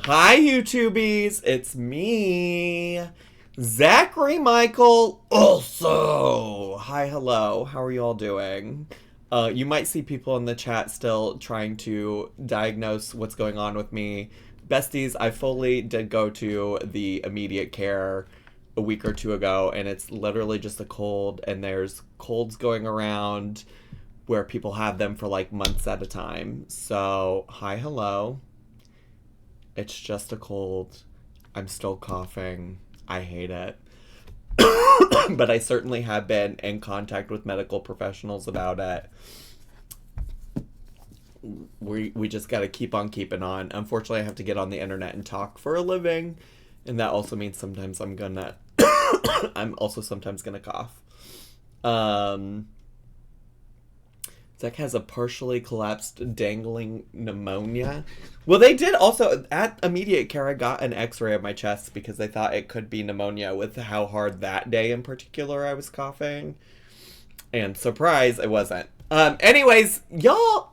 Hi, YouTubies. It's me, Zachary Michael. Also, hi, hello. How are you all doing? You might see people in the chat still trying to diagnose what's going on with me. Besties, I fully did go to the immediate care a week or two ago, and it's literally just a cold, and there's colds going around where people have them for like months at a time. So, hi, hello. It's just a cold. I'm still coughing. I hate it. But I certainly have been in contact with medical professionals about it. We just got to keep on keeping on. Unfortunately, I have to get on the internet and talk for a living, and that also means sometimes I'm gonna I'm also sometimes gonna cough. Zach has a partially collapsed dangling pneumonia. Well, they did also, at immediate care, I got an x-ray of my chest because they thought it could be pneumonia with how hard that day in particular I was coughing. And surprise, it wasn't. Anyways, y'all,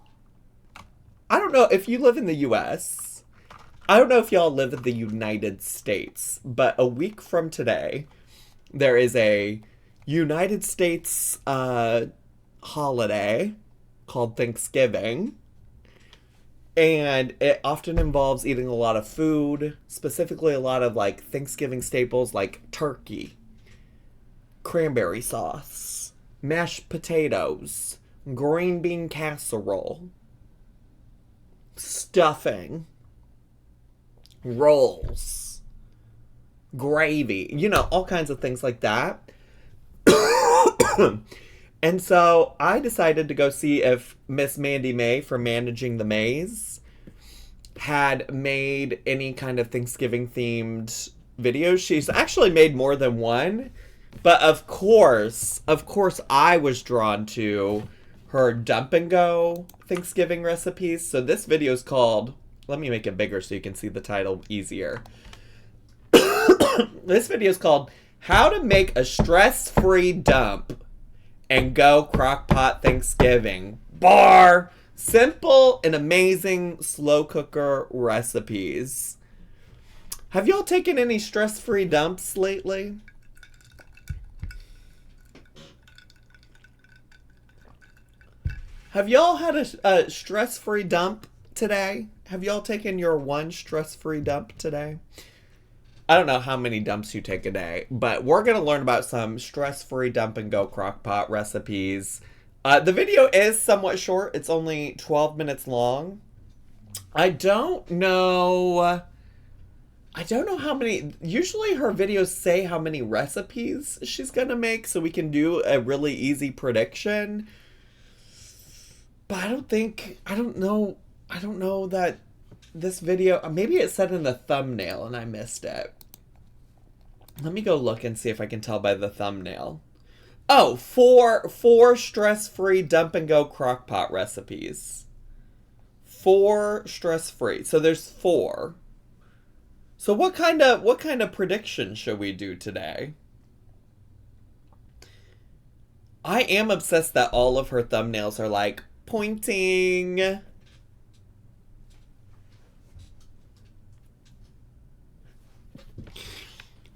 I don't know if you live in the US. I don't know if y'all live in the United States, but a week from today, there is a United States holiday called Thanksgiving, and it often involves eating a lot of food, specifically a lot of like Thanksgiving staples like turkey, cranberry sauce, mashed potatoes, green bean casserole, stuffing, rolls, gravy, all kinds of things like that. And so I decided to go see if Miss Mandy May from Managing the Maze had made any kind of Thanksgiving themed videos. She's actually made more than one, but of course I was drawn to her dump and go Thanksgiving recipes. So this video is called, let me make it bigger so you can see the title easier. This video is called How to Make a Stress-Free Dump and Go Crockpot Thanksgiving. Bar! Simple and amazing slow cooker recipes. Have y'all taken any stress-free dumps lately? Have y'all had a stress-free dump today? Have y'all taken your one stress-free dump today? I don't know how many dumps you take a day, but we're going to learn about some stress-free dump and go crockpot recipes. The video is somewhat short. It's only 12 minutes long. I don't know how many, usually her videos say how many recipes she's going to make so we can do a really easy prediction. But I don't know that this video, maybe it said in the thumbnail and I missed it. Let me go look and see if I can tell by the thumbnail. Oh, four stress-free dump and go crockpot recipes. 4 stress-free. So there's 4. So what kind of prediction should we do today? I am obsessed that all of her thumbnails are like pointing.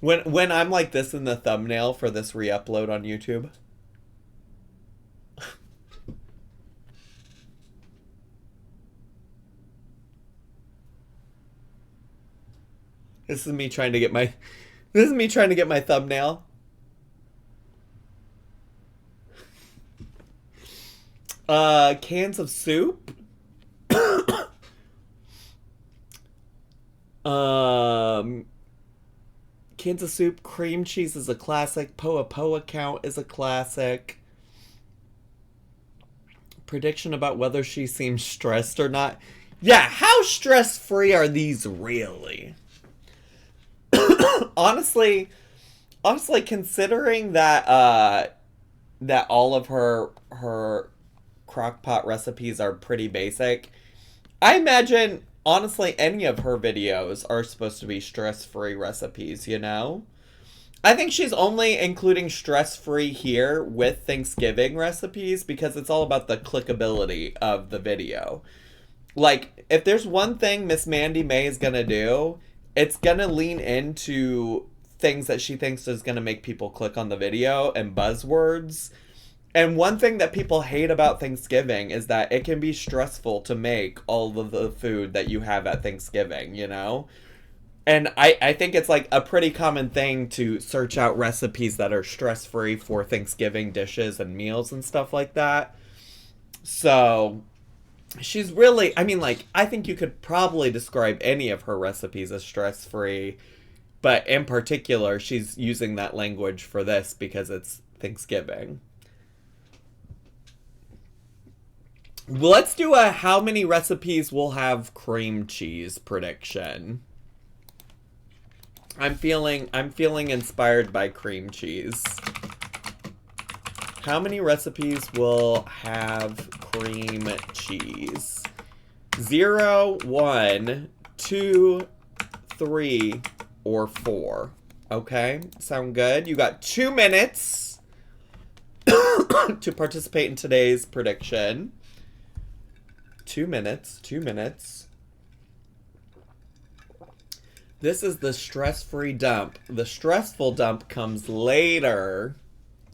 When I'm like this in the thumbnail for this re-upload on YouTube. This is me trying to get my thumbnail. Cans of soup. Cans of soup, cream cheese is a classic. Poa count is a classic. Prediction about whether she seems stressed or not. Yeah, how stress-free are these really? honestly, considering that that all of her crockpot recipes are pretty basic, I imagine honestly, any of her videos are supposed to be stress-free recipes, I think she's only including stress-free here with Thanksgiving recipes because it's all about the clickability of the video. like, if there's one thing Miss Mandy May is gonna do, it's gonna lean into things that she thinks is gonna make people click on the video and buzzwords. And one thing that people hate about Thanksgiving is that it can be stressful to make all of the food that you have at Thanksgiving, you know? And I think it's like a pretty common thing to search out recipes that are stress-free for Thanksgiving dishes and meals and stuff like that. So she's really, I mean, like, I think you could probably describe any of her recipes as stress-free, but in particular, she's using that language for this because it's Thanksgiving. Let's do a how many recipes will have cream cheese prediction. I'm feeling inspired by cream cheese. How many recipes will have cream cheese? 0, 1, 2, 3, or 4. Okay, sound good? You got 2 minutes to participate in today's prediction. 2 minutes, 2 minutes. This is the stress-free dump. The stressful dump comes later.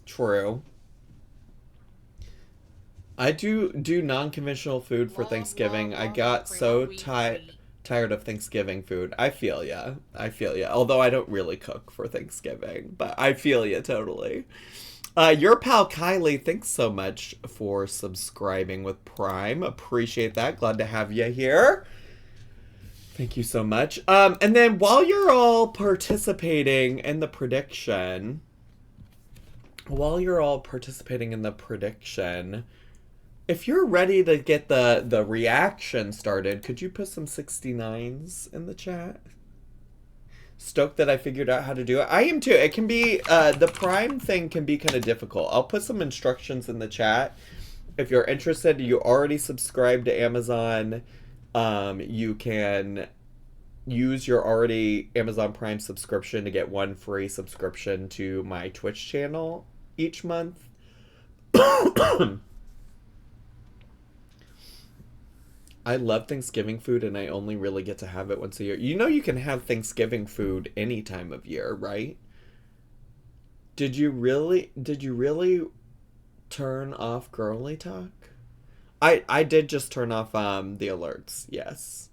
True. I do non-conventional food for Thanksgiving. I got so tired of Thanksgiving food. I feel ya. I feel ya. Although I don't really cook for Thanksgiving. But I feel ya totally. Your pal Kylie, thanks so much for subscribing with Prime. Appreciate that. Glad to have you here. Thank you so much. And then while you're all participating in the prediction, if you're ready to get the reaction started, could you put some 69s in the chat? Stoked that I figured out how to do it. I am too. It can be, the Prime thing can be kind of difficult. I'll put some instructions in the chat. If you're interested, you already subscribed to Amazon, you can use your already Amazon Prime subscription to get 1 free subscription to my Twitch channel each month. I love Thanksgiving food, and I only really get to have it once a year. You know you can have Thanksgiving food any time of year, right? Did you really turn off girly talk? I did just turn off the alerts, yes.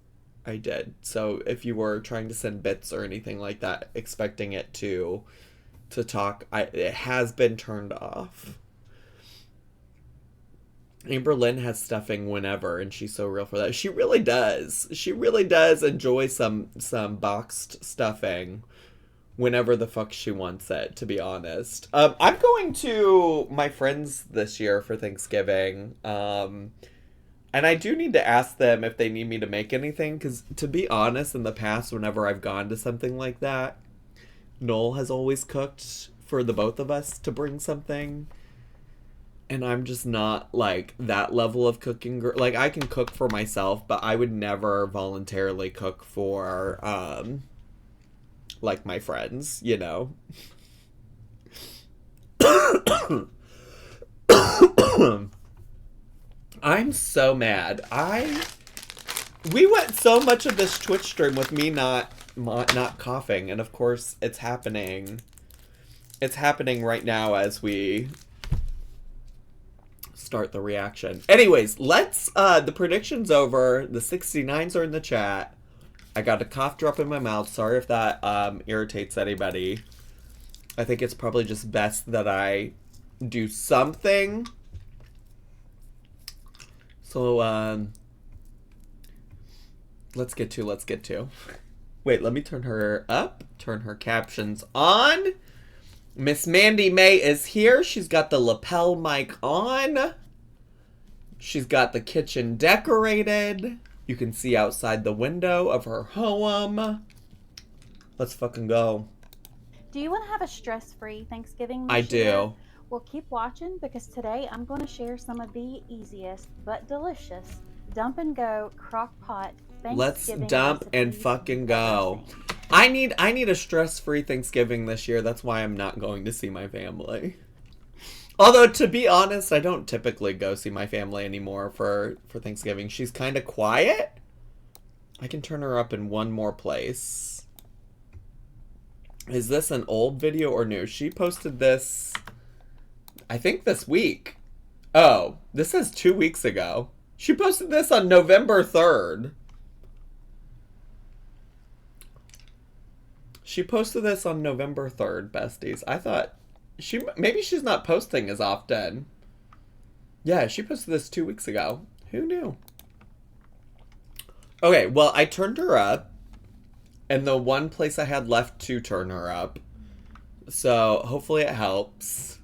I did. So if you were trying to send bits or anything like that, expecting it to talk, it has been turned off. Amber Lynn has stuffing whenever, and she's so real for that. She really does. She really does enjoy some boxed stuffing whenever the fuck she wants it, to be honest. I'm going to my friends this year for Thanksgiving. And I do need to ask them if they need me to make anything, because to be honest, in the past, whenever I've gone to something like that, Noel has always cooked for the both of us to bring something. And I'm just not, like, that level of cooking. Like, I can cook for myself, but I would never voluntarily cook for, like, my friends, you know? I'm so mad. We went so much of this Twitch stream with me not coughing, and of course, it's happening. It's happening right now as we start the reaction. Anyways, let's, the prediction's over. The 69s are in the chat. I got a cough drop in my mouth. Sorry if that irritates anybody. I think it's probably just best that I do something. So, let's get to. Wait, let me turn her up. Turn her captions on. Miss Mandy May is here. She's got the lapel mic on. She's got the kitchen decorated. You can see outside the window of her home. Let's fucking go. Do you want to have a stress-free Thanksgiving this I year? do. Well, keep watching, because today I'm going to share some of the easiest but delicious dump and go Crockpot Thanksgiving Let's dump and fucking go. I need a stress-free Thanksgiving this year. That's why I'm not going to see my family. Although, to be honest, I don't typically go see my family anymore for Thanksgiving. She's kind of quiet. I can turn her up in one more place. Is this an old video or new? She posted this, I think, this week. Oh, this is 2 weeks ago. She posted this on November 3rd. She posted this on November 3rd, besties. I thought maybe she's not posting as often. Yeah, she posted this 2 weeks ago. Who knew? Okay, well, I turned her up, and the one place I had left to turn her up. So hopefully it helps.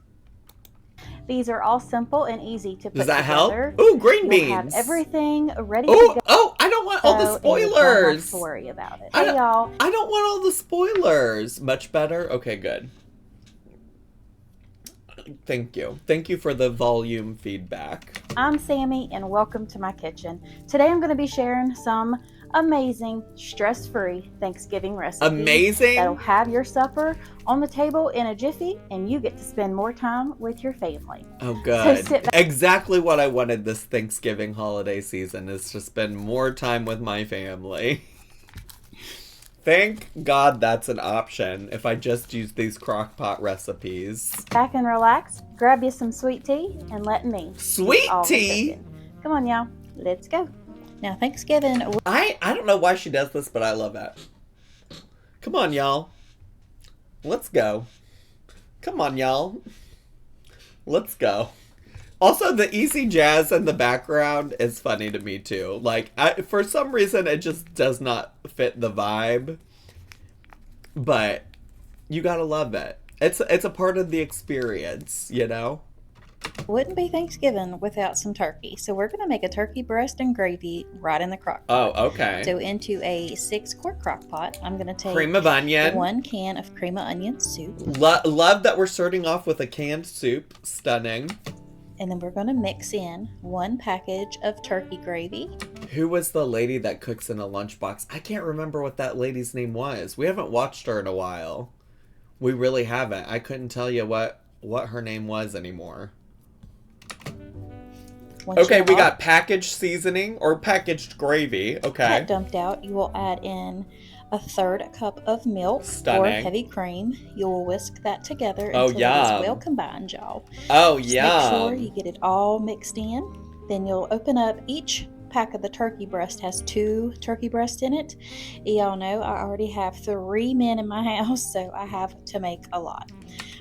These are all simple and easy to put Does that together. help? Ooh, green You'll beans. have everything ready to Oh, go. oh, I don't want all the So you don't have spoilers. to worry about it. I Hey, don't- y'all. I don't want all the spoilers. Much better? Okay, good. Thank you. Thank you for the volume feedback. I'm Sammy, and welcome to my kitchen. Today I'm going to be sharing some amazing, stress-free Thanksgiving recipes. Amazing? That'll have your supper on the table in a jiffy, and you get to spend more time with your family. Oh, good. So sit back. Exactly what I wanted this Thanksgiving holiday season, is to spend more time with my family. Thank God that's an option if I just use these Crockpot recipes. Back and relax, grab you some sweet tea, and let me do Sweet all the tea? cooking. Come on, y'all. Let's go. Now, Thanksgiving, I don't know why she does this, but I love it. Come on, y'all. Let's go. Come on, y'all. Let's go. Also, the easy jazz in the background is funny to me, too. Like, for some reason, it just does not fit the vibe. But you gotta love it. It's a part of the experience, you know? wouldn't be Thanksgiving without some turkey. So we're going to make a turkey breast and gravy right in the crock pot. Oh, okay. So into a 6-quart crock pot, I'm going to take Cream of onion. 1 can of cream of onion soup. Love that we're starting off with a canned soup. Stunning. And then we're going to mix in 1 package of turkey gravy. Who was the lady that cooks in a lunchbox? I can't remember what that lady's name was. We haven't watched her in a while. We really haven't. I couldn't tell you what her name was anymore. Okay, we got packaged seasoning or packaged gravy. Okay. That dumped out, you will add in 1/3 cup of milk Stunning. or heavy cream. You will whisk that together Oh, until it yum. is well combined, y'all. Oh, Just yeah. make sure you get it all mixed in. Then you'll open up each pack of the turkey breast has 2 turkey breasts in it. Y'all know I already have 3 men in my house, so I have to make a lot.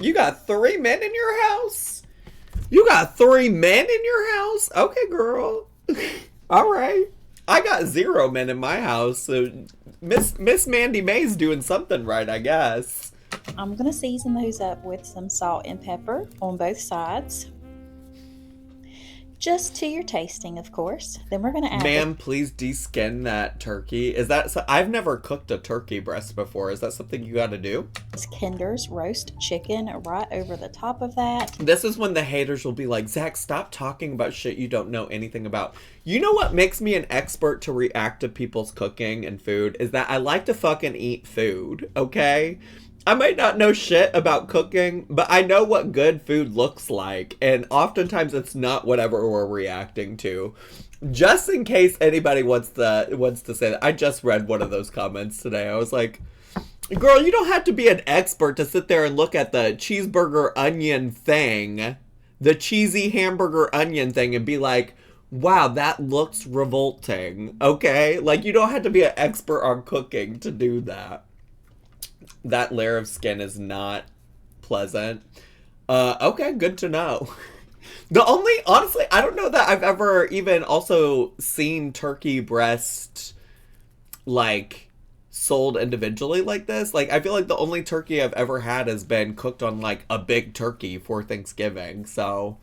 You got 3 men in your house? You got 3 men in your house? Okay, girl. All right. I got 0 men in my house, so Miss Mandy May's doing something right, I guess. I'm going to season those up with some salt and pepper on both sides. Just to your tasting, of course. Then we're going to add... Ma'am, please de-skin that turkey. Is that... I've never cooked a turkey breast before. Is that something you got to do? Kinder's roast chicken right over the top of that. This is when the haters will be like, Zach, stop talking about shit you don't know anything about. You know what makes me an expert to react to people's cooking and food? Is that I like to fucking eat food, okay? I might not know shit about cooking, but I know what good food looks like, and oftentimes it's not whatever we're reacting to. Just in case anybody wants to say that, I just read one of those comments today. I was like, girl, you don't have to be an expert to sit there and look at the cheeseburger onion thing, the cheesy hamburger onion thing, and be like, wow, that looks revolting, okay? Like, you don't have to be an expert on cooking to do that. That layer of skin is not pleasant. Okay, good to know. Honestly, I don't know that I've ever even also seen turkey breast, like, sold individually like this. Like, I feel like the only turkey I've ever had has been cooked on, like, a big turkey for Thanksgiving. So,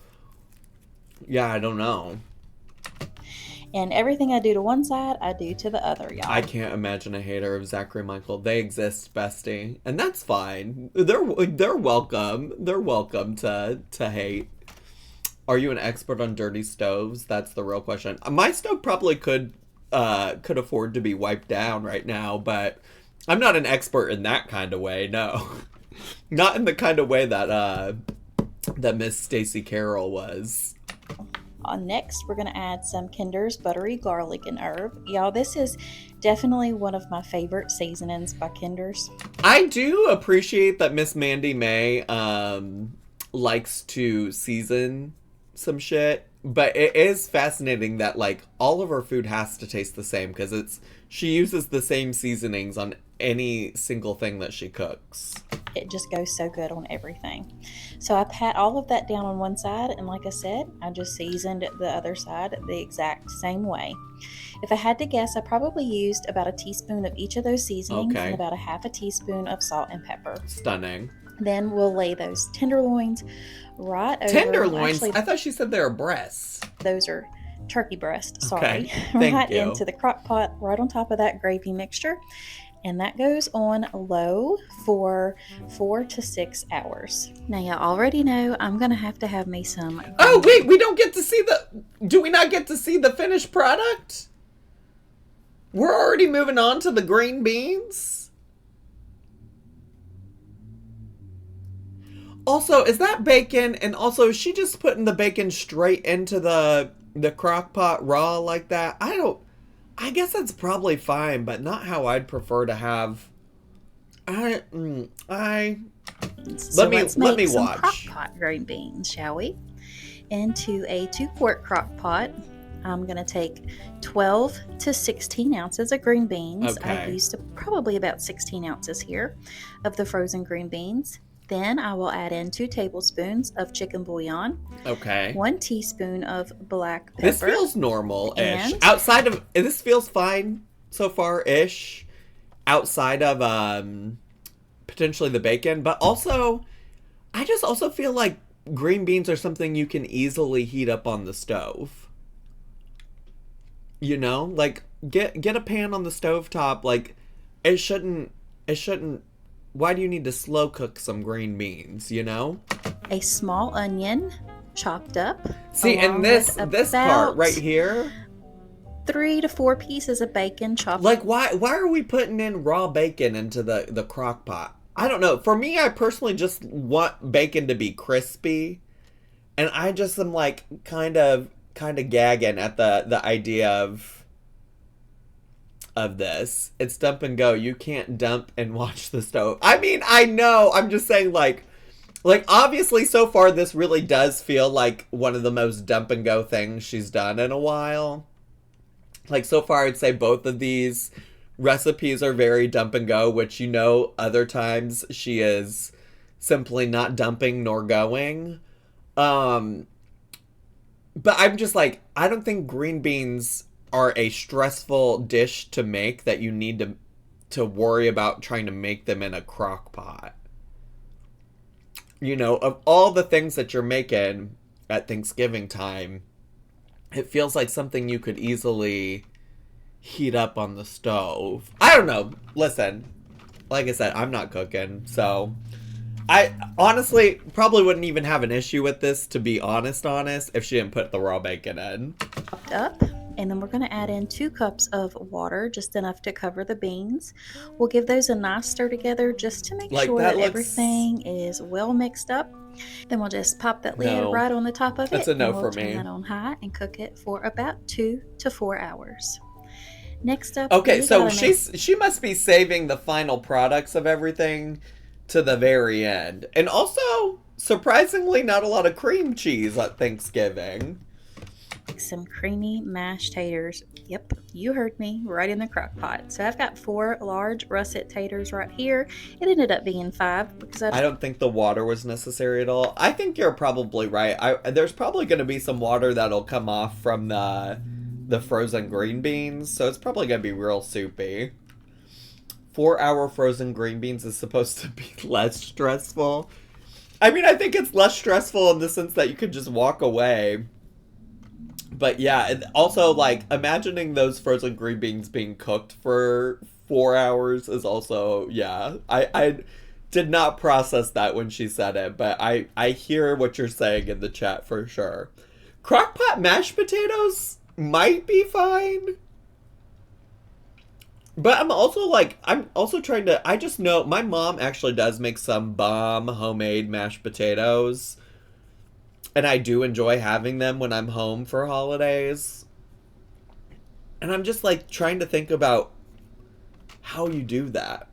yeah, I don't know. And everything I do to one side, I do to the other, y'all. I can't imagine a hater of Zachary Michael. They exist, bestie. And that's fine. They're welcome. They're welcome to hate. Are you an expert on dirty stoves? That's the real question. My stove probably could afford to be wiped down right now, but I'm not an expert in that kind of way, no. Not in the kind of way that that Miss Stacy Carroll was. Next, we're going to add some Kinder's buttery garlic and herb. Y'all, this is definitely one of my favorite seasonings by Kinder's. I do appreciate that Miss Mandy May likes to season some shit, but it is fascinating that like all of her food has to taste the same because she uses the same seasonings on any single thing that she cooks. It just goes so good on everything. So I pat all of that down on one side, and like I said, I just seasoned the other side the exact same way. If I had to guess, I probably used about a teaspoon of each of those seasonings and about a half a teaspoon of salt and pepper. Stunning. Then we'll lay those tenderloins right over. Tenderloins? I thought she said they were breasts. Those are turkey breasts, sorry. Okay. Thank right you. into the crock pot, right on top of that gravy mixture. And that goes on low for 4 to 6 hours. Now, you already know I'm going to have me some. Oh, wait, we don't get to see do we not get to see the finished product? We're already moving on to the green beans? Also, is that bacon? And also, is she just putting the bacon straight into the crock pot raw like that? I guess that's probably fine, but not how I'd prefer to have. Let me watch. Some crock pot green beans, shall we? Into a 2-quart crock pot, I'm going to take 12 to 16 ounces of green beans. Okay. I used probably about 16 ounces here of the frozen green beans. Then I will add in 2 tablespoons of chicken bouillon. Okay. 1 teaspoon of black pepper. This feels normal-ish. And This feels fine so far-ish. Outside of potentially the bacon. But also, I just also feel like green beans are something you can easily heat up on the stove. You know? Like, get a pan on the stovetop. Like, it shouldn't... Why do you need to slow cook some green beans, you know? A small onion chopped up. See, and this part right here, 3 to 4 pieces of bacon chopped. Like, why are we putting in raw bacon into the crock pot? I don't know. For me, I personally just want bacon to be crispy. And I just am like kind of gagging at the idea of this. It's dump and go. You can't dump and watch the stove. I mean, I know. I'm just saying like obviously so far this really does feel like one of the most dump and go things she's done in a while. Like so far I'd say both of these recipes are very dump and go, which you know other times she is simply not dumping nor going. But I'm just like, I don't think green beans are a stressful dish to make that you need to worry about trying to make them in a crock pot. You know, of all the things that you're making at Thanksgiving time, it feels like something you could easily heat up on the stove. I don't know. Listen, like I said, I'm not cooking, so I honestly probably wouldn't even have an issue with this, to be honest, if she didn't put the raw bacon in. Chopped up. And then we're going to add in 2 cups of water, just enough to cover the beans. We'll give those a nice stir together just to make sure that everything is well mixed up. Then we'll just pop that lid right on the top of it. That's a no and we'll for me. Turn that on high and cook it for about 2 to 4 hours. Next up, okay, so she must be saving the final products of everything to the very end. And also, surprisingly, not a lot of cream cheese at Thanksgiving. Some creamy mashed taters. Yep, you heard me, right in the crock pot. So I've got 4 large russet taters right here. It ended up being 5 because I don't think the water was necessary at all. I think you're probably right. There's probably going to be some water that'll come off from the frozen green beans, so it's probably going to be real soupy. 4-hour frozen green beans is supposed to be less stressful. I mean, I think it's less stressful in the sense that you could just walk away. But yeah, also, like, imagining those frozen green beans being cooked for 4 hours is also, yeah. I did not process that when she said it, but I hear what you're saying in the chat for sure. Crockpot mashed potatoes might be fine. But I'm also trying to, I just know, my mom actually does make some bomb homemade mashed potatoes. And I do enjoy having them when I'm home for holidays. And I'm just like trying to think about how you do that.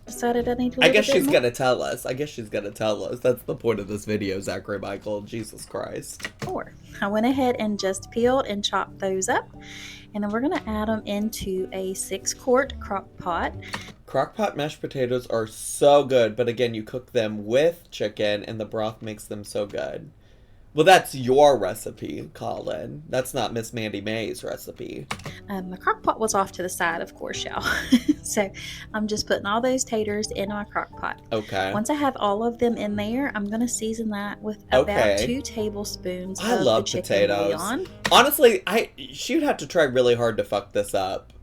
Decided I need to. I guess she's gonna tell us. That's the point of this video, Zachary Michael. Jesus Christ. Four. I went ahead and just peeled and chopped those up. And then we're going to add them into a 6-quart crock pot. Crockpot mashed potatoes are so good, but again, you cook them with chicken and the broth makes them so good. Well, that's your recipe, Colin. That's not Miss Mandy May's recipe. My crock pot was off to the side, of course, y'all. So I'm just putting all those taters in my crock pot. Okay. Once I have all of them in there, I'm going to season that with about 2 tablespoons I of love the chicken potatoes. bouillon. Honestly, she'd have to try really hard to fuck this up.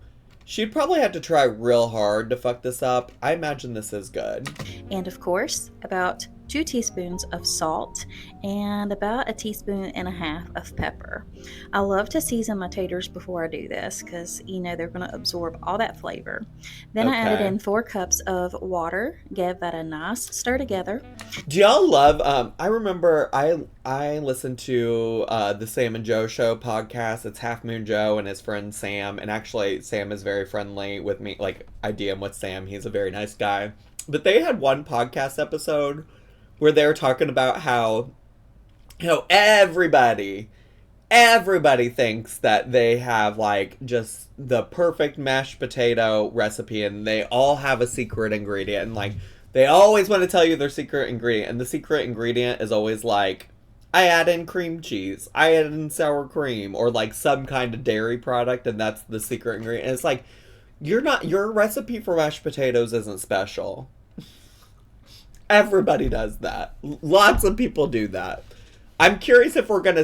She'd probably have to try real hard to fuck this up. I imagine this is good. And of course, about 2 teaspoons of salt and about 1.5 teaspoons of pepper. I love to season my taters before I do this because, you know, they're going to absorb all that flavor. Then I added in 4 cups of water, gave that a nice stir together. Do y'all love, I remember I listened to the Sam and Joe Show podcast. It's Half Moon Joe and his friend Sam. And actually, Sam is very friendly with me. Like, I DM with Sam. He's a very nice guy. But they had one podcast episode where they were talking about how everybody thinks that they have, like, just the perfect mashed potato recipe, and they all have a secret ingredient, and, like, they always want to tell you their secret ingredient, and the secret ingredient is always, like, I add in cream cheese, I add in sour cream, or, like, some kind of dairy product, and that's the secret ingredient. And it's like, your recipe for mashed potatoes isn't special. Everybody does that. Lots of people do that. I'm curious if we're gonna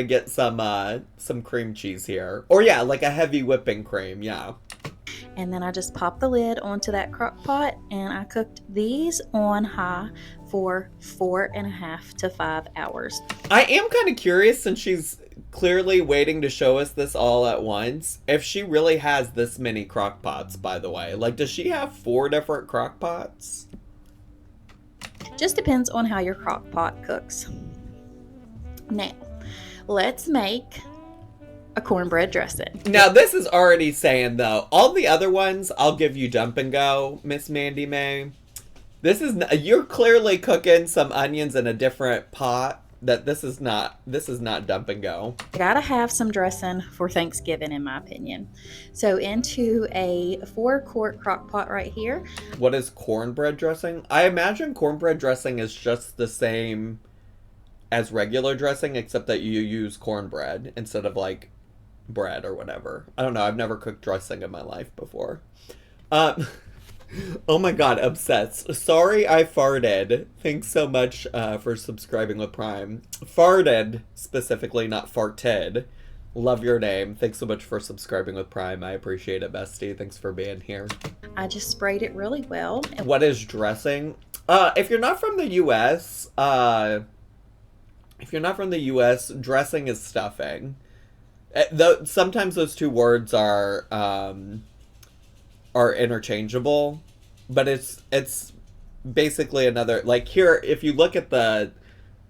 get some cream cheese here. Or yeah, like a heavy whipping cream, yeah. And then I just popped the lid onto that crock pot and I cooked these on high for 4.5 to 5 hours. I am kind of curious, since she's clearly waiting to show us this all at once, if she really has this many crock pots, by the way. Like, does she have 4 different crock pots? Just depends on how your crock pot cooks. Now, let's make a cornbread dressing. Now, this is already saying, though, all the other ones, I'll give you dump and go, Miss Mandy May. You're clearly cooking some onions in a different pot. This is not dump and go. You gotta have some dressing for Thanksgiving, in my opinion. So into a 4-quart crock pot right here. What is cornbread dressing? I imagine cornbread dressing is just the same as regular dressing, except that you use cornbread instead of, like, bread or whatever. I don't know. I've never cooked dressing in my life before. Oh my god, obsessed. Sorry I farted. Thanks so much for subscribing with Prime. Farted, specifically, not farted. Love your name. Thanks so much for subscribing with Prime. I appreciate it, bestie. Thanks for being here. I just sprayed it really well. What is dressing? If you're not from the U.S., dressing is stuffing. Though sometimes those two words are interchangeable, but it's basically another, like, here, if you look at the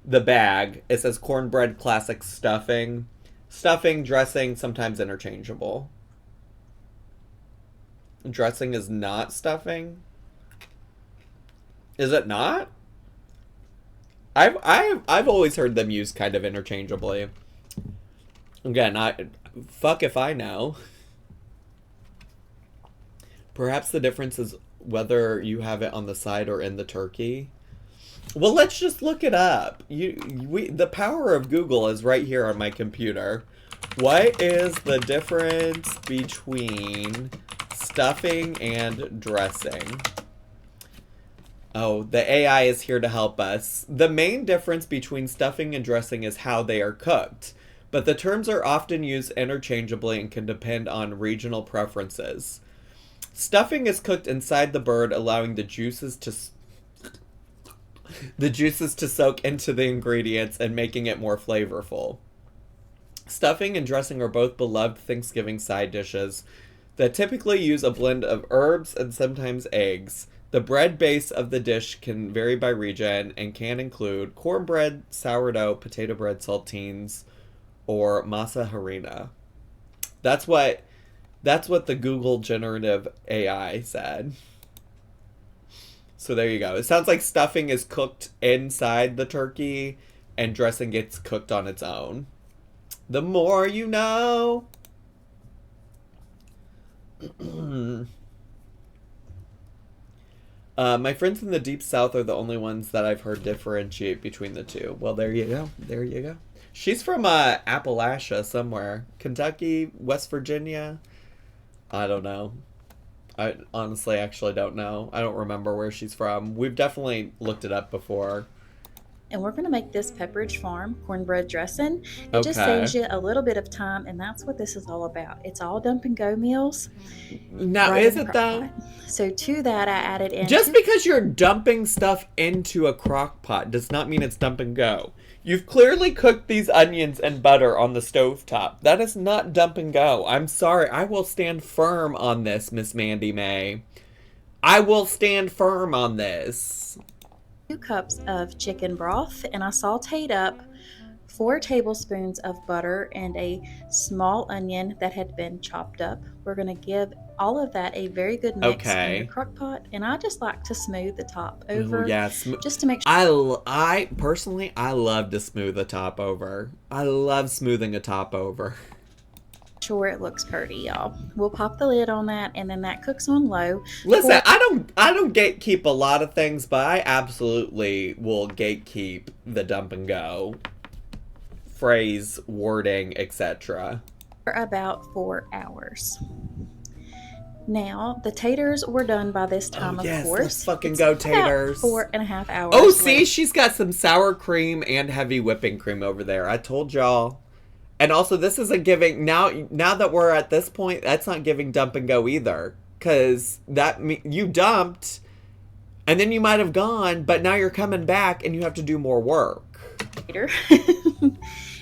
bag, it says cornbread classic stuffing, dressing, sometimes interchangeable. Dressing is not stuffing? Is it not? I've always heard them used kind of interchangeably. Again, fuck if I know. Perhaps the difference is whether you have it on the side or in the turkey. Well, let's just look it up. The power of Google is right here on my computer. What is the difference between stuffing and dressing? Oh, the AI is here to help us. The main difference between stuffing and dressing is how they are cooked, but the terms are often used interchangeably and can depend on regional preferences. Stuffing is cooked inside the bird, allowing the juices to soak into the ingredients and making it more flavorful. Stuffing and dressing are both beloved Thanksgiving side dishes that typically use a blend of herbs and sometimes eggs. The bread base of the dish can vary by region and can include cornbread, sourdough, potato bread, saltines, or masa harina. That's what the Google generative AI said. So there you go. It sounds like stuffing is cooked inside the turkey and dressing gets cooked on its own. The more you know. My friends in the Deep South are the only ones that I've heard differentiate between the two. Well, there you go. There you go. She's from Appalachia somewhere. Kentucky, West Virginia. I don't know. I honestly actually don't know. I don't remember where she's from. We've definitely looked it up before. And we're going to make this Pepperidge Farm cornbread dressing. It just saves you a little bit of time, and that's what this is all about. It's all dump and go meals. Now, is it though? So to that, I added in... Just because you're dumping stuff into a crock pot does not mean it's dump and go. You've clearly cooked these onions and butter on the stovetop. That is not dump and go. I'm sorry. I will stand firm on this, Miss Mandy May. I will stand firm on this. 2 cups of chicken broth, and I sauteed up 4 tablespoons of butter and a small onion that had been chopped up. We're going to give all of that a very good mix in the crock pot, and I just like to smooth the top over. Ooh, yeah, just to make sure. I personally, I love to smooth a top over. I love smoothing a top over. Sure, it looks pretty, y'all. We'll pop the lid on that, and then that cooks on low. Listen, I don't gatekeep a lot of things, but I absolutely will gatekeep the dump and go phrase, wording, etc. For about 4 hours. Now, the taters were done by this time, of course. Let's fucking go, taters. 4.5 hours. Oh, see, she's got some sour cream and heavy whipping cream over there. I told y'all. And also, this isn't giving, now that we're at this point, that's not giving dump and go either. Because you dumped, and then you might have gone, but now you're coming back, and you have to do more work.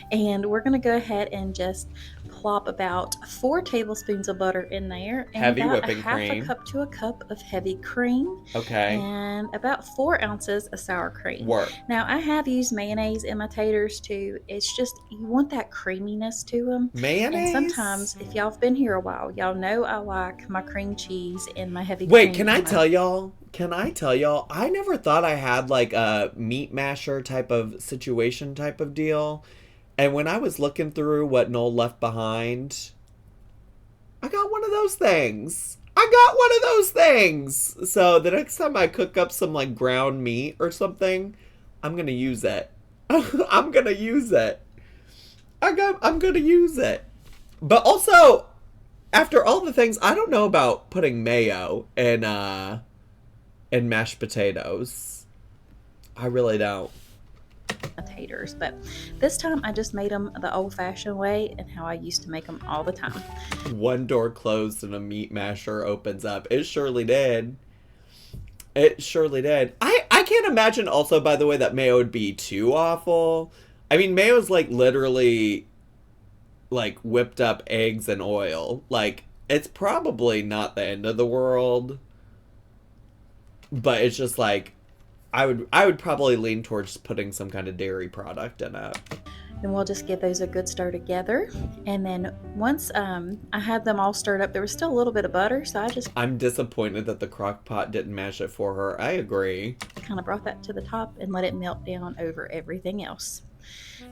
And we're going to go ahead and just plop about 4 tablespoons of butter in there. And heavy about whipping cream. half a cup to a cup of heavy cream. Okay. And about 4 ounces of sour cream. Work. Now, I have used mayonnaise in my taters too. It's just, you want that creaminess to them. Mayonnaise? And sometimes, if y'all have been here a while, y'all know I like my cream cheese and my heavy cream. Wait, can I tell y'all? I never thought I had like a meat masher type of situation type of deal. And when I was looking through what Noel left behind, I got one of those things. So the next time I cook up some like ground meat or something, I'm going to use it. I'm going to use it. But also, after all the things, I don't know about putting mayo in mashed potatoes. I really don't. Taters, but this time I just made them the old-fashioned way and how I used to make them all the time. One door closed and a meat masher opens up. It surely did. I can't imagine also, by the way, that mayo would be too awful. I mean, mayo's like literally like whipped up eggs and oil. Like, it's probably not the end of the world, but it's just like, I would probably lean towards putting some kind of dairy product in it. Then we'll just give those a good stir together. And then once I had them all stirred up, there was still a little bit of butter, so I'm disappointed that the crock pot didn't mash it for her. I agree. Kind of brought that to the top and let it melt down over everything else.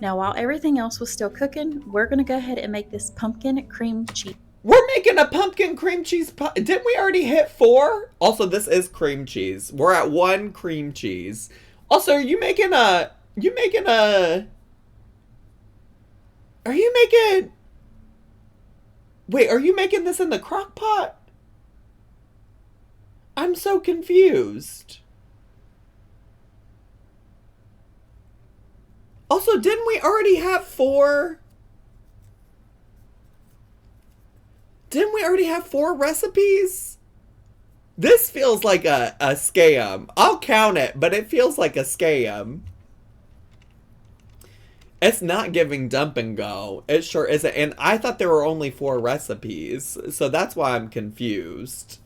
Now, while everything else was still cooking, we're going to go ahead and make this pumpkin cream cheese. We're making a pumpkin cream cheese pie. Didn't we already hit 4? Also, this is cream cheese. We're at 1 cream cheese. Also, are you making this in the crock pot? I'm so confused. Also, didn't we already have 4? Didn't we already have 4 recipes? This feels like a scam. I'll count it, but it feels like a scam. It's not giving dump and go. It sure isn't. And I thought there were only 4 recipes, so that's why I'm confused.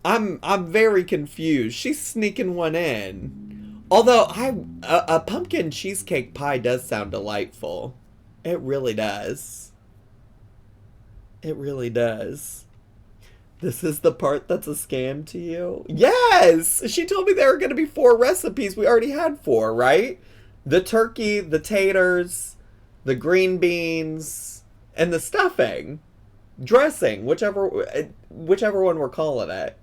I'm very confused. She's sneaking one in. Although a pumpkin cheesecake pie does sound delightful. It really does. It really does. This is the part that's a scam to you? Yes! She told me there were going to be 4 recipes. We already had 4, right? The turkey, the taters, the green beans, and the stuffing. Dressing, whichever one we're calling it.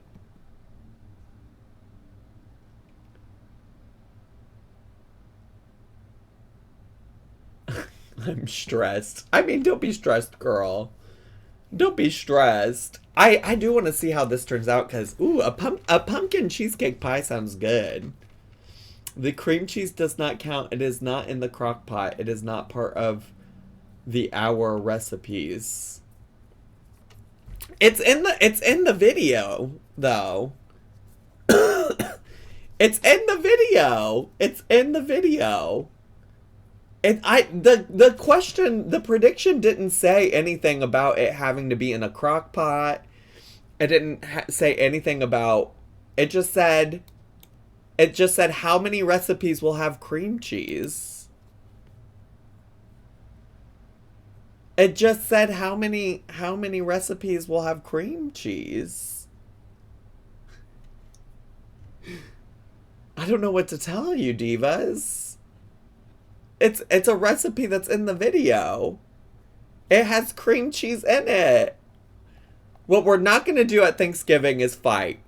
I'm stressed. I mean, don't be stressed, girl. Don't be stressed. I do want to see how this turns out because, ooh, a pumpkin cheesecake pie sounds good. The cream cheese does not count. It is not in the crock pot. It is not part of the hour recipes. It's in the video, though. It's in the video. It's in the video. And the prediction didn't say anything about it having to be in a crock pot. It didn't say anything about, it just said how many recipes will have cream cheese. It just said how many recipes will have cream cheese. I don't know what to tell you, divas. It's a recipe that's in the video. It has cream cheese in it. What we're not going to do at Thanksgiving is fight.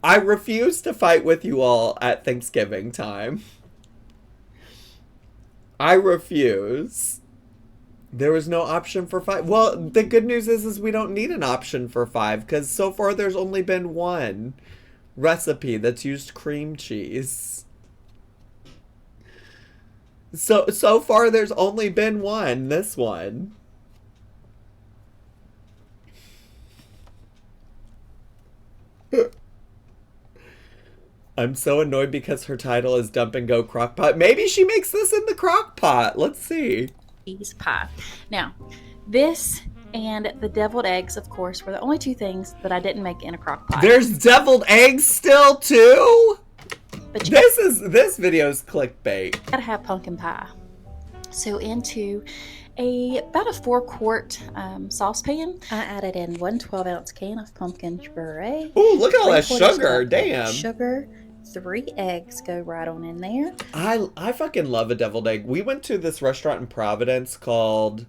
I refuse to fight with you all at Thanksgiving time. I refuse. There was no option for 5. Well, the good news is we don't need an option for 5 because so far there's only been 1 recipe that's used cream cheese. So far there's only been 1, this one. I'm so annoyed because her title is Dump and Go Crockpot. Maybe she makes this in the Crockpot. Let's see. Cheese pie. Now, this and the deviled eggs, of course, were the only 2 things that I didn't make in a crock pot. There's deviled eggs still too? But this video's clickbait. Gotta have pumpkin pie. So into about a 4-quart saucepan, I added in 1 12-ounce can of pumpkin puree. Ooh, look at all that sugar! Damn. Sugar. 3 eggs go right on in there. I fucking love a deviled egg. We went to this restaurant in Providence called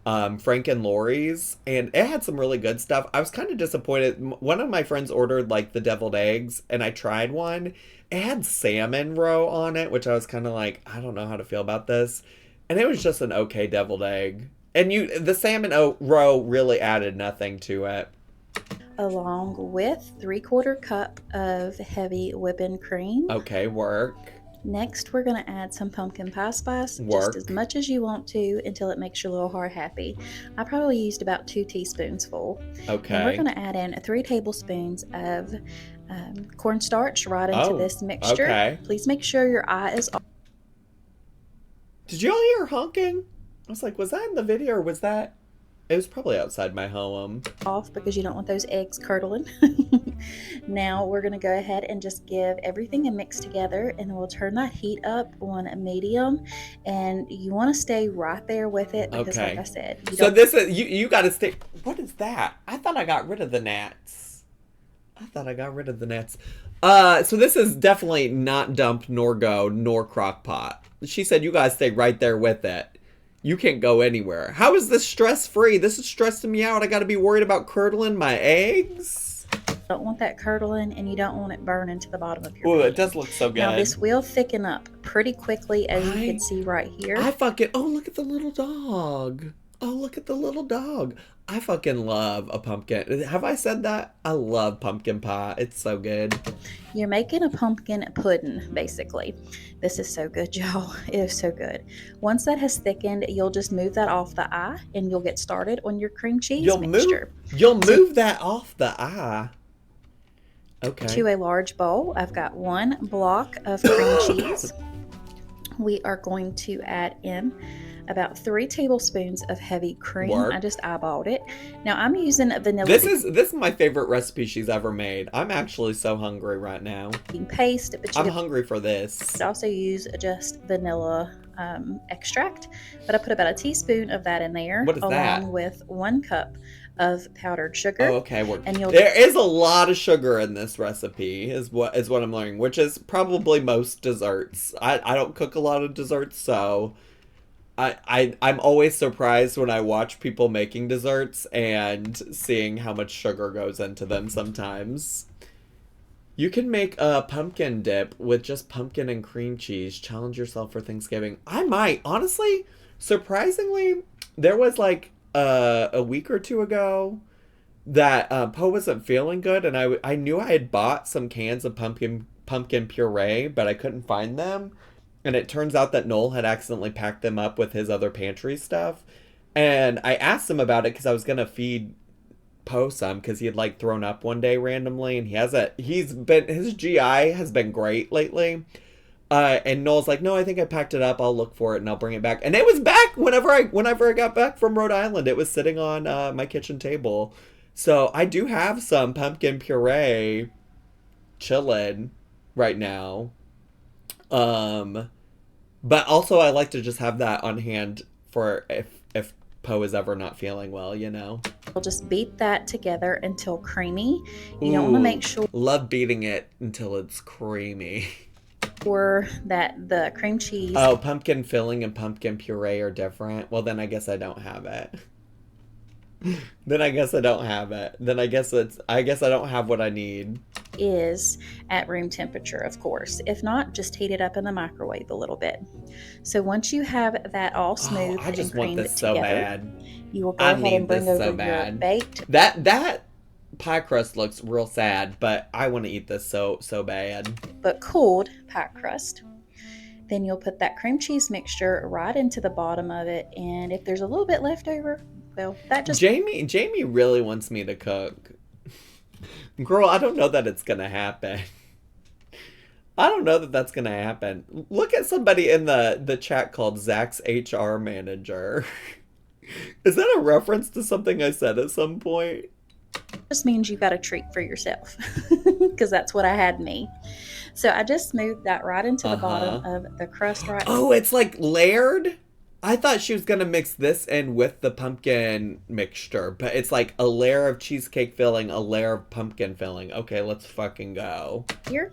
Frank and Lori's, and it had some really good stuff. I was kind of disappointed. One of my friends ordered like the deviled eggs, and I tried one. It had salmon roe on it, which I was kind of like, I don't know how to feel about this. And it was just an okay deviled egg. And the salmon roe really added nothing to it. Along with 3/4 cup of heavy whipping cream. Okay, work. Next, we're going to add some pumpkin pie spice, just as much as you want to until it makes your little heart happy. I probably used about 2 teaspoons full. Okay. And we're going to add in 3 tablespoons of cornstarch right into this mixture. Okay. Please make sure your eye is off. Did y'all hear honking? I was like, was that in the video or was that? It was probably outside my home. Off because you don't want those eggs curdling. Now we're going to go ahead and just give everything a mix together, and we'll turn that heat up on a medium, and you want to stay right there with it because like I said, so this is you got to stay. What is that? I thought I got rid of the gnats. So this is definitely not dump nor go nor crock pot. She said you guys stay right there with it. You can't go anywhere. How is this stress-free? This is stressing me out. I got to be worried about curdling my eggs. You don't want that curdling, and you don't want it burning to the bottom of your Ooh, pan. it does look so good. Now, this will thicken up pretty quickly, as you can see right here. Oh, look at the little dog. Oh, look at the little dog. I fucking love a pumpkin. Have I said that? I love pumpkin pie. It's so good. You're making a pumpkin pudding, basically. This is so good, y'all. It is so good. Once that has thickened, you'll just move that off the eye, and you'll get started on your cream cheese mixture. You'll move that off the eye. Okay. To a large bowl, I've got 1 block of cream cheese. We are going to add in about 3 tablespoons of heavy cream. Work. I just eyeballed it. Now I'm using vanilla. This is my favorite recipe she's ever made. I'm actually so hungry right now. Paste, but I'm hungry for this. You could also use just vanilla extract, but I put about a teaspoon of that in there. What is that? Along with 1 cup of powdered sugar. Oh, okay. There is a lot of sugar in this recipe, is what I'm learning, which is probably most desserts. I don't cook a lot of desserts, so I'm always surprised when I watch people making desserts and seeing how much sugar goes into them sometimes. You can make a pumpkin dip with just pumpkin and cream cheese. Challenge yourself for Thanksgiving. I might. Honestly, surprisingly, there was like a week or two ago that Poe wasn't feeling good, and I knew I had bought some cans of pumpkin puree, but I couldn't find them. And it turns out that Noel had accidentally packed them up with his other pantry stuff. And I asked him about it because I was going to feed Poe some because he had like thrown up one day randomly. And his GI has been great lately. And Noel's like, no, I think I packed it up. I'll look for it and I'll bring it back. And it was back whenever I got back from Rhode Island. It was sitting on my kitchen table. So I do have some pumpkin puree chilling right now. But also I like to just have that on hand for if Poe is ever not feeling well, you know. We'll just beat that together until creamy. You don't want to make sure. Love beating it until it's creamy. Or that the cream cheese. Oh, pumpkin filling and pumpkin puree are different. Well, then I guess I don't have it. Then I guess I don't have it. Then I guess I don't have what I need. Is at room temperature, of course. If not, just heat it up in the microwave a little bit. So once you have that all smooth I just and creamed want this so together, bad. you will go ahead and bring over your baked. That pie crust looks real sad, but I want to eat this so bad. But cooled pie crust. Then you'll put that cream cheese mixture right into the bottom of it, and if there's a little bit left over, well, that just... Jamie really wants me to cook. Girl, I don't know that it's gonna happen. I don't know that that's gonna happen. Look at somebody in the chat called Zach's HR manager. Is that a reference to something I said at some point? Just means you got a treat for yourself, because that's what I had me. So I just smoothed that right into the bottom of the crust right. Oh, it's like layered? I thought she was going to mix this in with the pumpkin mixture, but it's like a layer of cheesecake filling, a layer of pumpkin filling. Okay, let's fucking go. Here.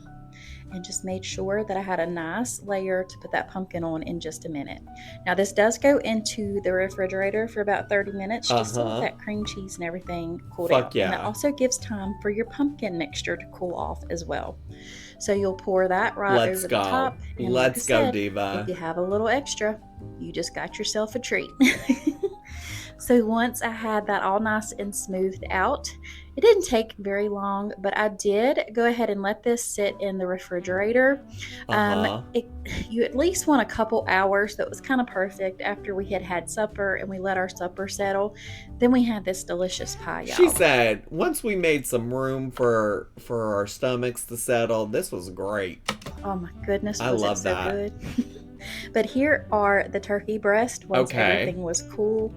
And just made sure that I had a nice layer to put that pumpkin on in just a minute. Now this does go into the refrigerator for about 30 minutes just so that cream cheese and everything cooled out. Yeah. And that also gives time for your pumpkin mixture to cool off as well. So you'll pour that right over the top. And Let's go, Diva. If you have a little extra, you just got yourself a treat. So once I had that all nice and smoothed out, it didn't take very long, but I did go ahead and let this sit in the refrigerator. You at least want a couple hours. That was kind of perfect after we had supper and we let our supper settle. Then we had this delicious pie, y'all. She said, once we made some room for our stomachs to settle, this was great. Oh my goodness, I love that. Good. But here are the turkey breast once everything was cool.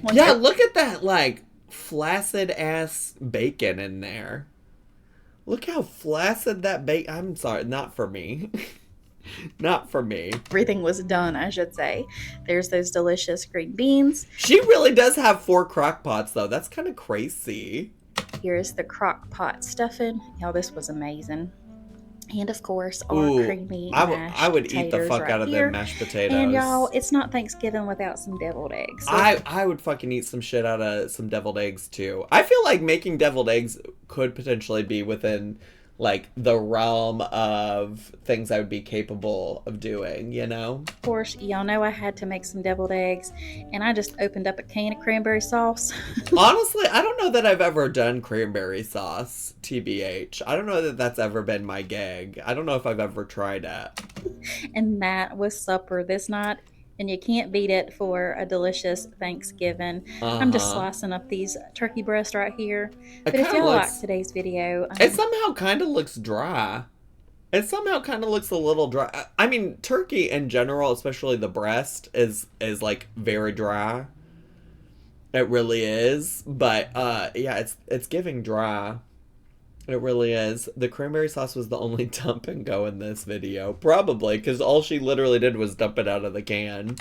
Look at that, like, flaccid ass bacon in there. Look how flaccid that bacon. I'm sorry, not for me. Not for me. Everything was done, I should say. There's those delicious green beans. She really does have 4 crock pots, though. That's kind of crazy. Here's the crock pot stuffing. Y'all, this was amazing. And of course, our creamy mashed I would eat the fuck out of them mashed potatoes. And y'all, it's not Thanksgiving without some deviled eggs. So I would fucking eat some shit out of some deviled eggs too. I feel like making deviled eggs could potentially be within like the realm of things I would be capable of doing, you know? Of course, y'all know I had to make some deviled eggs, and I just opened up a can of cranberry sauce. Honestly, I don't know that I've ever done cranberry sauce, TBH. I don't know that that's ever been my gig. I don't know if I've ever tried it. And that was supper this night. And you can't beat it for a delicious Thanksgiving. I'm just slicing up these turkey breasts right here. But if y'all like today's video... it somehow kind of looks dry. It somehow kind of looks a little dry. I mean, turkey in general, especially the breast, is like very dry. It really is. But yeah, it's giving dry. It really is. The cranberry sauce was the only dump and go in this video. Probably, because all she literally did was dump it out of the can.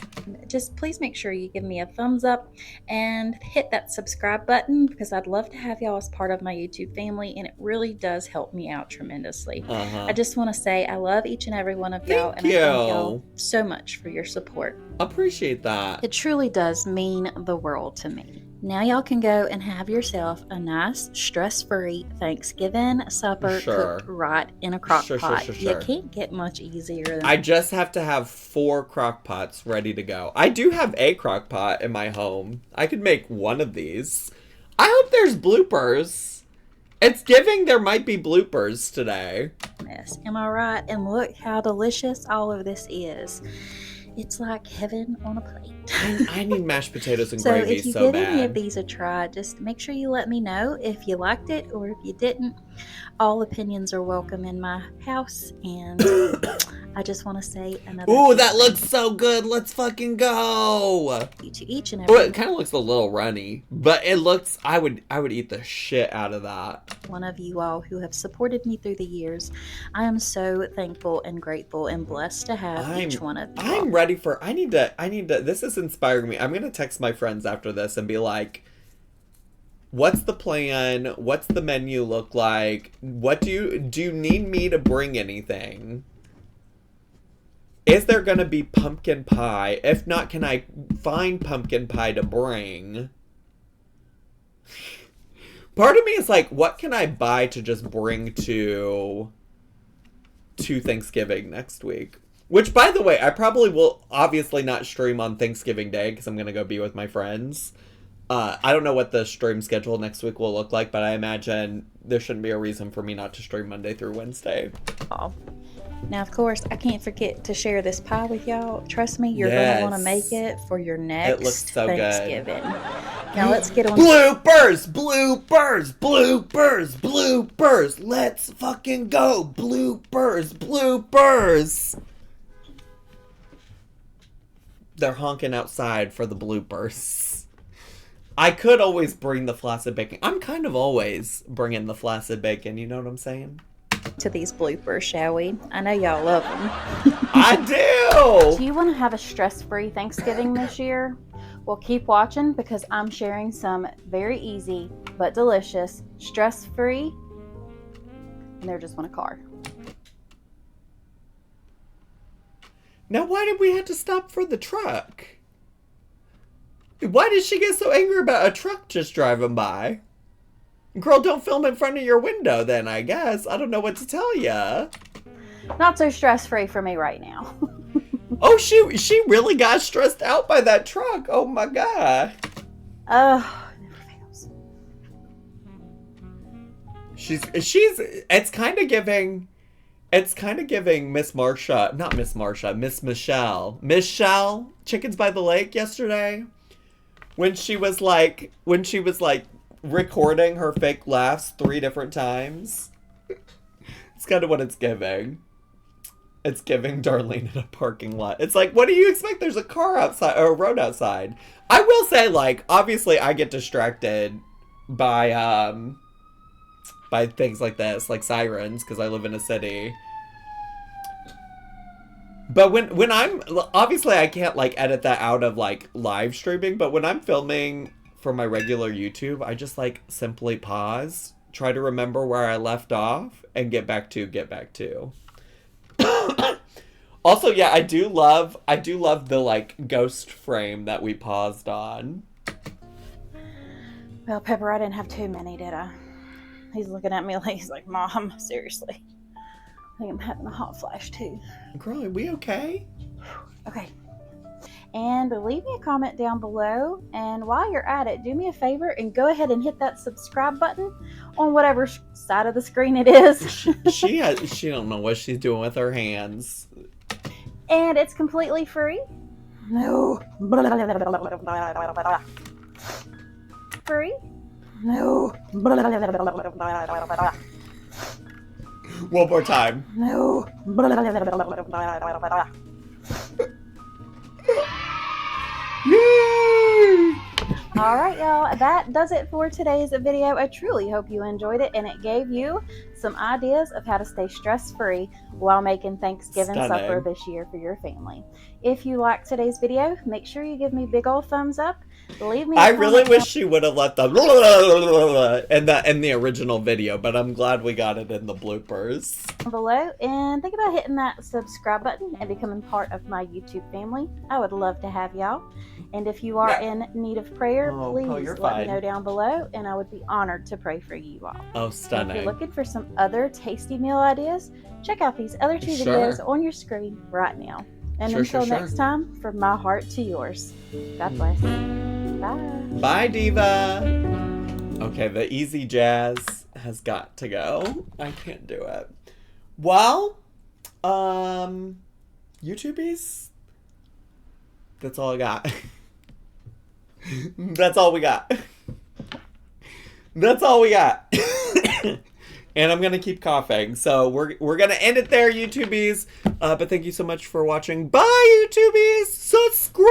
Just please make sure you give me a thumbs up and hit that subscribe button because I'd love to have y'all as part of my YouTube family, and it really does help me out tremendously. I just want to say I love each and every one of y'all, and I thank y'all so much for your support. Appreciate that. It truly does mean the world to me. Now y'all can go and have yourself a nice, stress-free Thanksgiving supper cooked right in a crock pot. You can't get much easier than I just have to have 4 crock pots ready to go. I do have a crock pot in my home. I could make one of these. I hope there's bloopers. It's giving there might be bloopers today. Yes, am I right? And look how delicious all of this is. It's like heaven on a plate. I need mashed potatoes and gravy so bad. So if you give any of these a try, just make sure you let me know if you liked it or if you didn't. All opinions are welcome in my house, and I just want to say another. Ooh, that looks so good. Let's fucking go. To each and every. Oh, it kind of looks a little runny, but it looks. I would eat the shit out of that. One of you all who have supported me through the years, I am so thankful and grateful and blessed to have each one of you. I'm ready for. I need to. This is inspiring me. I'm gonna text my friends after this and be like, what's the plan? What's the menu look like? What do you need me to bring anything? Is there gonna be pumpkin pie? If not, can I find pumpkin pie to bring? Part of me is like, what can I buy to just bring to Thanksgiving next week? Which, by the way, I probably will obviously not stream on Thanksgiving Day because I'm going to go be with my friends. I don't know what the stream schedule next week will look like, but I imagine there shouldn't be a reason for me not to stream Monday through Wednesday. Oh. Now, of course, I can't forget to share this pie with y'all. Trust me, you're going to want to make it for your next Thanksgiving. Now, let's get on. Bloopers! Bloopers! Bloopers! Bloopers! Let's fucking go! Bloopers! Bloopers! They're honking outside for the bloopers. I could always bring the flaccid bacon. I'm kind of always bringing the flaccid bacon, you know what I'm saying? To these bloopers, shall we? I know y'all love them. I do! Do you want to have a stress-free Thanksgiving this year? Well, keep watching because I'm sharing some very easy but delicious, stress-free, and they're just in a car. Now, why did we have to stop for the truck? Why did she get so angry about a truck just driving by? Girl, don't film in front of your window then, I guess. I don't know what to tell ya. Not so stress-free for me right now. Oh, she really got stressed out by that truck. Oh, my God. It never fails. It's kind of giving Miss Michelle, Chickens by the Lake yesterday. When she was like recording her fake laughs 3 different times. It's kind of what it's giving. It's giving Darlene in a parking lot. It's like, what do you expect? There's a car outside, or a road outside. I will say, like, obviously I get distracted by things like this, like sirens, because I live in a city. But when I'm, obviously I can't, like, edit that out of, like, live streaming, but when I'm filming for my regular YouTube, I just, like, simply pause, try to remember where I left off, and get back to. Also, yeah, I do love the, like, ghost frame that we paused on. Well, Pepper, I didn't have too many, did I? He's looking at me like he's like, Mom, seriously. I think I'm having a hot flash, too. Girl, are we okay? Okay. And leave me a comment down below. And while you're at it, do me a favor and go ahead and hit that subscribe button on whatever side of the screen it is. She don't know what she's doing with her hands. And it's completely free. No. Free. No. One more time. No. Yay! All right, y'all. That does it for today's video. I truly hope you enjoyed it and it gave you some ideas of how to stay stress-free while making Thanksgiving supper this year for your family. If you liked today's video, make sure you give me a big old thumbs up. Leave me. I really wish she would have left the in the original video, but I'm glad we got it in the bloopers below, and think about hitting that subscribe button and becoming part of my YouTube family. I would love to have y'all. And if you are in need of prayer, please let me know down below, and I would be honored to pray for you all. Oh, stunning. And if you're looking for some other tasty meal ideas, check out these other two videos on your screen right now. And until next time, from my heart to yours, God bless. Bye. Bye, Diva. Okay, the easy jazz has got to go. I can't do it. Well, YouTubies, that's all I got. That's all we got. That's all we got. And I'm gonna keep coughing, so we're gonna end it there, YouTubies. But thank you so much for watching. Bye, YouTubies. Subscribe.